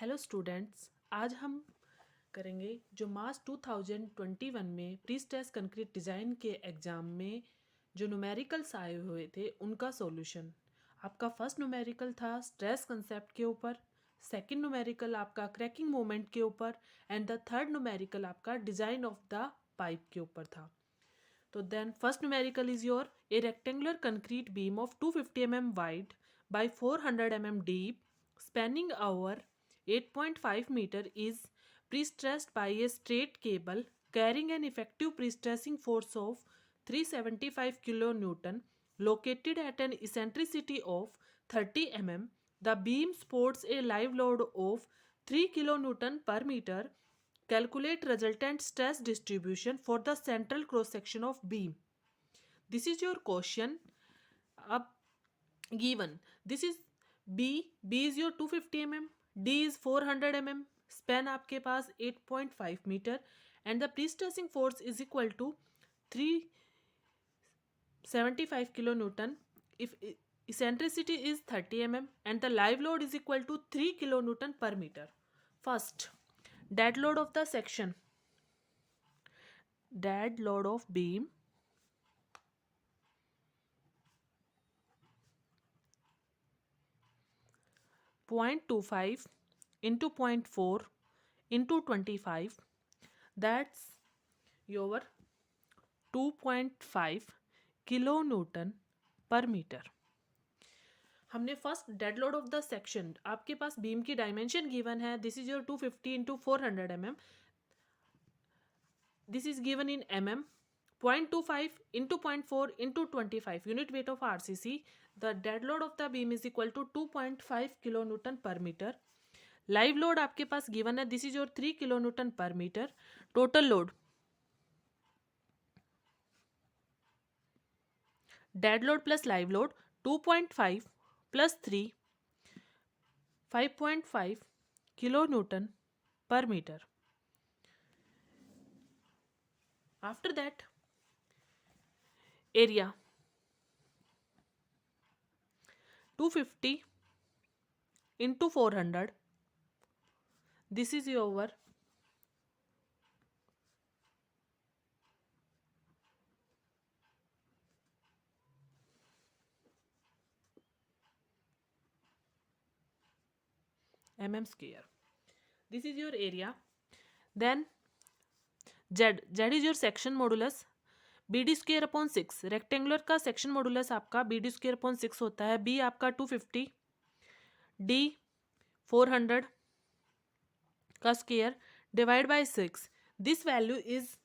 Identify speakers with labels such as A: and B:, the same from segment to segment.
A: Hello students, आज हम करेंगे जो मार्च 2021 में प्री स्ट्रेस कंक्रीट डिज़ाइन के एग्ज़ाम में जो न्यूमेरिकल्स आए हुए थे उनका सॉल्यूशन। आपका फर्स्ट न्यूमेरिकल था स्ट्रेस कंसेप्ट के ऊपर, सेकंड न्यूमेरिकल आपका क्रैकिंग मोमेंट के ऊपर एंड द थर्ड न्यूमेरिकल आपका डिज़ाइन ऑफ द पाइप के ऊपर था। तो then first numerical is your a rectangular concrete beam of 250 mm wide by 400 mm deep spanning over 8.5 meter is pre-stressed by a straight cable carrying an effective pre-stressing force of 375 kilonewton located at an eccentricity of 30 mm. The beam supports a live load of 3 kilonewton per meter. Calculate resultant stress distribution for the central cross section of beam. This is your question. Up given. This is B. B is your 250 mm. D is 400 mm. Span आपके पास 8.5 meter and the pre-stressing force is equal to 375 kilonewton. If eccentricity is 30 mm and the live load is equal to 3 kilonewton per meter. First, dead load of the section. Dead load of beam 0.25 into 0.4 into 25, that's your 2.5 kilonewton per meter. हमने first dead load of the section, आपके पास beam की dimension given है, this is your 250 into 400 mm. This is given in mm. 0.25 into 0.4 into 25 unit weight of RCC. The dead load of the beam is equal to 2.5 kilonewton per meter. Live load आपके पास given है, this is your 3 kilonewton per meter. Total load, dead load plus live load 2.5 plus 3 5.5 kilonewton per meter. After that, area 250 into 400. This is your mm square. This is your area. Then Z is your section modulus. BD square upon 6, rectangular का section modulus आपका BD square upon 6 होता है. B आपका 250, D 400 का square divide bye 6. This value is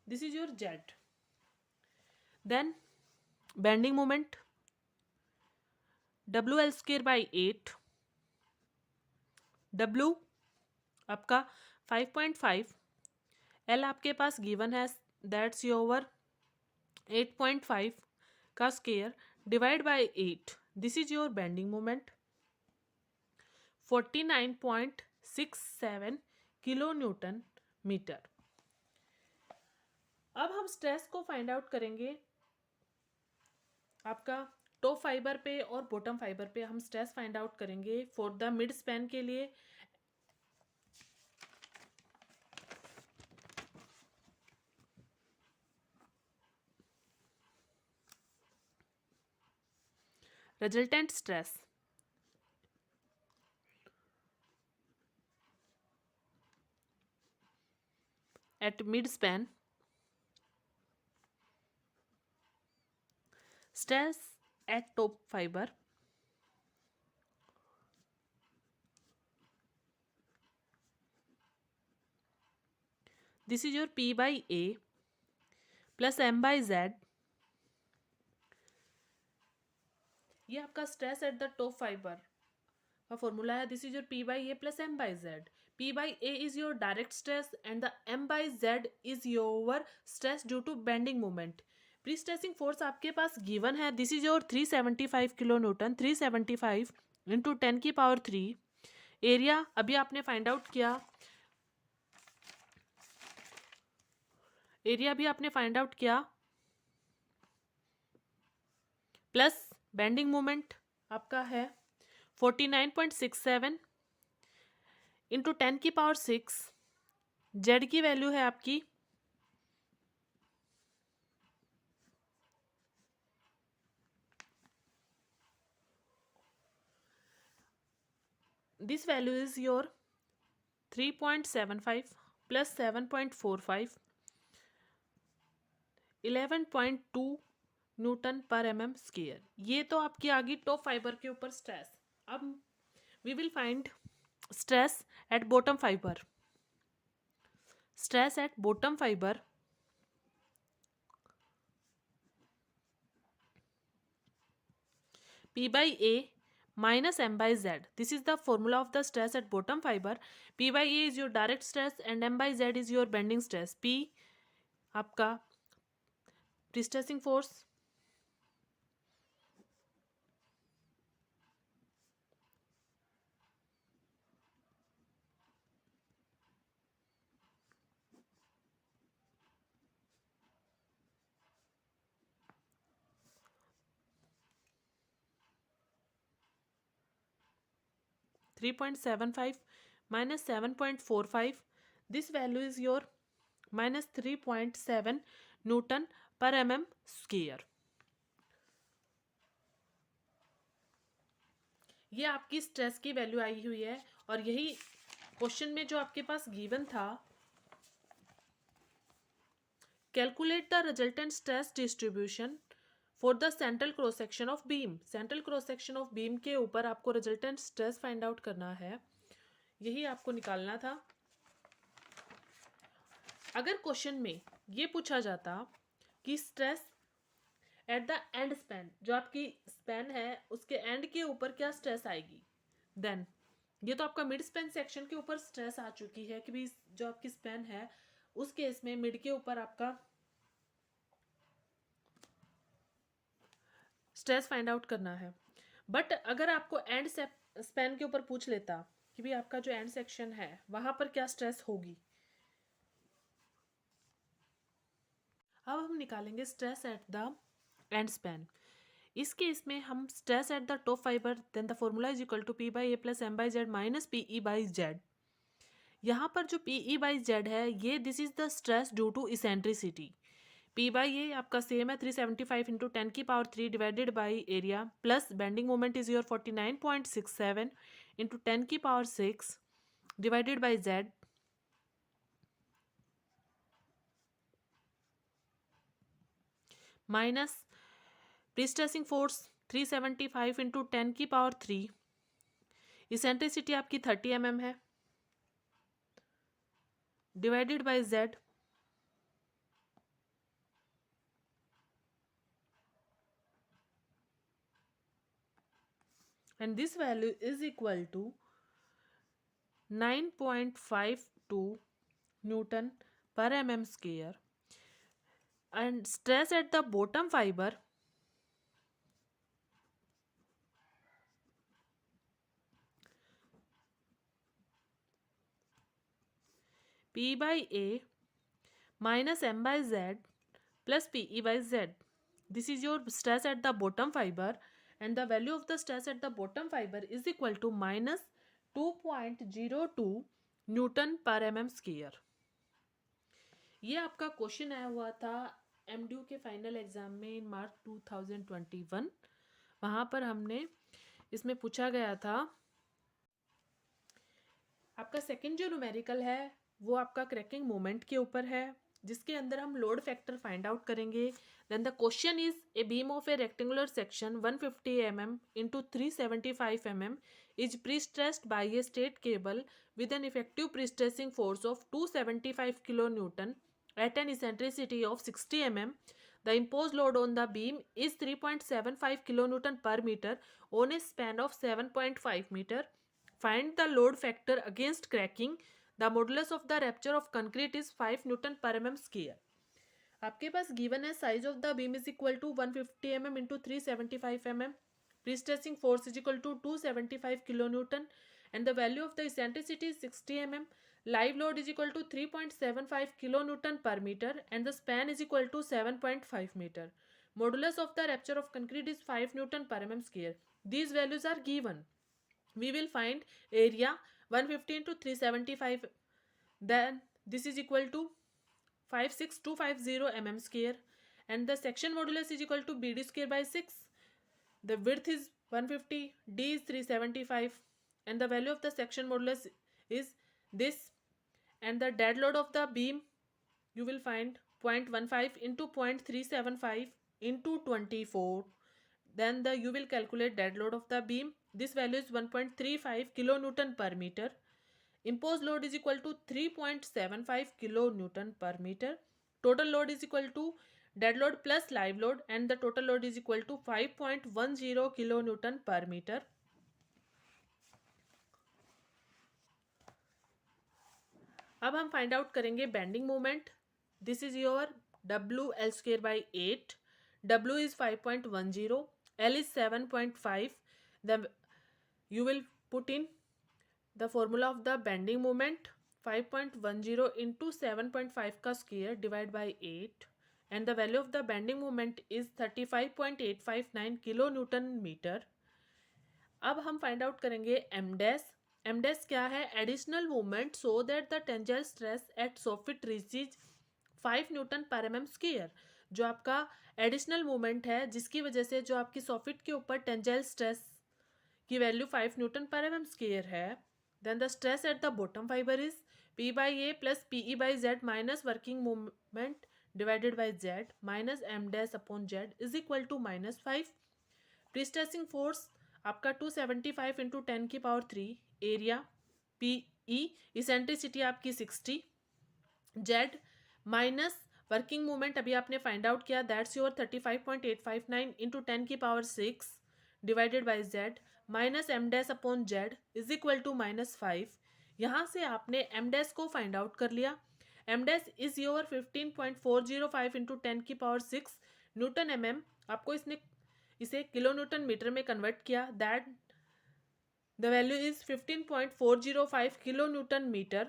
A: this is your Z. Then bending moment WL square by 8. W आपका 5.5, L आपके पास given है, दैट्स योर 8.5 का square divide by 8. This is your bending moment 49.67 kilonewton metre. अब हम stress को find out करेंगे. आपका टॉप फाइबर पे और बॉटम फाइबर पे हम स्ट्रेस फाइंड आउट करेंगे फॉर द मिड स्पैन के लिए. Resultant stress at midspan, stress at top fiber, this is your P by A plus M by Z. ये आपका stress at the top fibre का formula है, this is your P by A plus M by Z. P by A is your direct stress and the M by Z is your stress due to bending moment. Pre stressing force आपके पास given है, this is your 375 kilonewton. 375 into 10 की power 3. Area अभी आपने find out किया area भी आपने find out किया, प्लस बेंडिंग मोमेंट आपका है 49.67 इंटू 10⁶, जेड की वैल्यू है आपकी this value is your 3.75 plus 7.45 11.2 Newton पर एमएम स्क्वायर। ये तो आपकी आ गई टॉप फाइबर के ऊपर स्ट्रेस। अब we will find stress at bottom fibre. Stress at bottom fibre P by A minus M by Z. This is the formula of the stress at bottom fiber. P by A is your direct stress and M by Z is your bending stress. P आपका pre-stressing force, -3.75 minus 7.45. This value is your minus 3.7 Newton per mm square. ये आपकी stress की value आई हुई है और यही question में जो आपके पास गिवन था, calculate the resultant stress distribution for the central cross section of beam. Central cross section of beam के ऊपर आपको रिजल्टेंट स्ट्रेस फाइंड आउट करना है, यही आपको निकालना था। अगर क्वेश्चन में ये पूछा जाता कि stress at the end span, जो आपकी स्पैन है उसके एंड के ऊपर क्या स्ट्रेस आएगी, देन ये तो आपका मिड स्पैन सेक्शन के ऊपर स्ट्रेस आ चुकी है कि भी जो आपकी स्पैन है उस केस में मिड के ऊपर आपका स्ट्रेस फाइंड आउट करना है। बट अगर आपको एंड स्पैन के ऊपर पूछ लेता कि भी आपका जो एंड सेक्शन है वहां पर क्या स्ट्रेस होगी, अब हम निकालेंगे stress at the end span. इस केस में हम stress at the top fibre, then the formula is equal to P by A plus M by Z minus PE by Z। यहाँ पर जो PE by Z है ये this is the stress due to eccentricity. P by A आपका same है 375 into 10⁻³ divided by area, plus bending moment is your 49.67 into 10⁶ divided by Z minus prestressing force 375 into 10⁻³ eccentricity आपकी 30 mm है divided by Z and this value is equal to 9.52 Newton per mm square, and stress at the bottom fiber P by A minus M by Z plus PE by Z. This is your stress at the bottom fiber and the value of the stress at the bottom fiber is equal to minus 2.02 Newton per mm square. ये आपका question आया हुआ था MDU के final exam में इन मार्च 2021। वहाँ पर हमने इसमें पूछा गया था आपका सेकंड जो न्यूमेरिकल है वो आपका क्रैकिंग मोमेंट के ऊपर है, जिसके अंदर हम लोड फैक्टर फाइंड आउट करेंगे। Then the question is a beam of a rectangular section 150 mm into 375 mm is prestressed by a straight cable with an effective pre-stressing force of 275 kN at an eccentricity of 60 mm. The imposed load on the beam is 3.75 kN per meter on a span of 7.5 meter. Find the load factor against cracking. The modulus of the rupture of concrete is 5 Newton per mm square. आपके पास given है size of the beam is equal to 150 mm into 375 mm, prestressing force is equal to 275 kN and the value of the eccentricity is 60 mm. live load is equal to 3.75 kilonewton per meter and the span is equal to 7.5 meter. Modulus of the rupture of concrete is 5 Newton per mm square. These values are given. We will find area 150 into 375. Then this is equal to 56250 mm square and the section modulus is equal to BD square by 6. The width is 150, D is 375 and the value of the section modulus is this, and the dead load of the beam you will find 0.15 into 0.375 into 24. Then you will calculate dead load of the beam. This value is 1.35 kilonewton per meter. Imposed load is equal to 3.75 kilonewton per meter. Total load is equal to dead load plus live load and the total load is equal to 5.10 kilonewton per meter. अब हम find out करेंगे bending moment. This is your W L square by 8. W is 5.10. L is 7.5. Then you will put in the formula of the bending moment. 5.10 into 7.5 का square divide by 8 and the value of the bending moment is 35.859 kilonewton meter. अब हम find out करेंगे M dash क्या है? Additional moment so that the tensile stress eight soffit reaches 5 newton per M square. जो आपका additional moment है जिसकी वजह से जो आपकी सोफिट के ऊपर टेंजाइल स्ट्रेस की value 5 newton per M square है. Then the stress at the bottom fibre is P by A plus PE by Z minus working moment divided by Z minus M dash upon Z is equal to -5. Prestressing force आपका 275 into 10 की power 3. Area PE, eccentricity आपकी 60. Z minus working moment अभी आपने find out किया, that's your 35.859 into 10 की power 6 divided by Z minus M dash upon Z is equal to -5. यहाँ से आपने एम डैश को फाइंड आउट कर लिया. M dash is your 15.405 into 10 की पावर 6 न्यूटन mm. आपको इसने इसे किलो न्यूटन मीटर में कन्वर्ट किया, that the value is 15.405 kilo newton metre.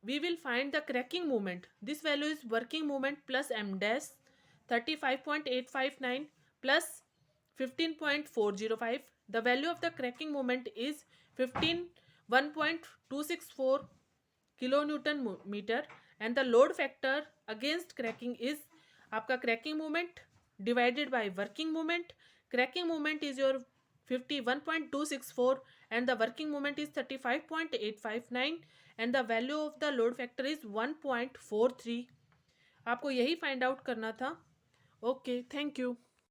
A: We will find the cracking moment. This value is working moment plus m dash 35.859 plus 15.405. The value of the cracking moment is 1.264 kilonewton meter and the load factor against cracking is आपका cracking moment divided by working moment. Cracking moment is your 51.264 and the working moment is 35.859 and the value of the load factor is 1.43. आपको यही find out करना था. Okay, thank you.